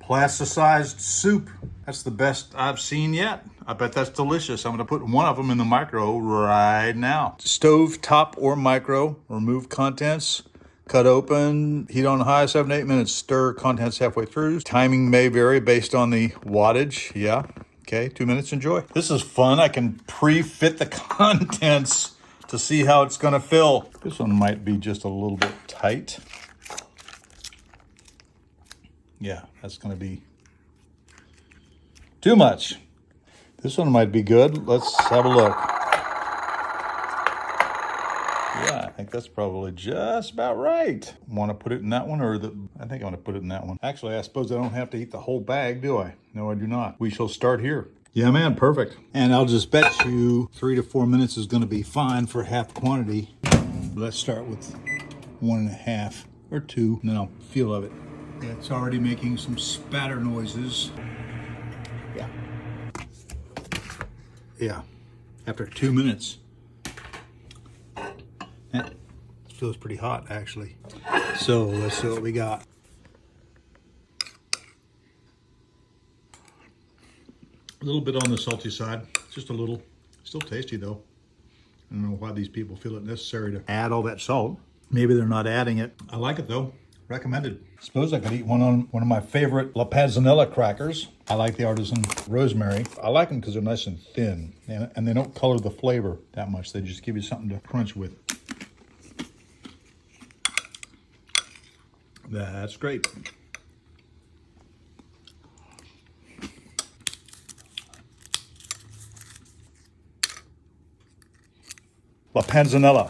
plasticized soup. That's the best I've seen yet. I bet that's delicious. I'm gonna put one of them in the micro right now. Stove, top, or micro. Remove contents. Cut open, heat on high, 7 to 8 minutes. Stir contents halfway through. Timing may vary based on the wattage. Yeah, okay, 2 minutes, enjoy. This is fun. I can pre-fit the contents to see how it's gonna fill. This one might be just a little bit tight. Yeah, that's gonna be too much. This one might be good. Let's have a look. Yeah, I think that's probably just about right. Want to put it in that one or I think I want to put it in that one. Actually, I suppose I don't have to eat the whole bag, do I? No, I do not. We shall start here. Yeah, man, perfect. And I'll just bet you 3 to 4 minutes is going to be fine for half quantity. Let's start with 1.5 or 2, and then I'll feel of it. Yeah, it's already making some spatter noises. Yeah. Yeah, after 2 minutes. It feels pretty hot, actually. So let's see what we got. A little bit on the salty side, just a little. Still tasty though. I don't know why these people feel it necessary to add all that salt. Maybe they're not adding it. I like it though. Recommended. Suppose I could eat one on one of my favorite Panzanella Crackers. I like the artisan rosemary. I like them because they're nice and thin, and they don't color the flavor that much. They just give you something to crunch with. That's great. La Panzanella.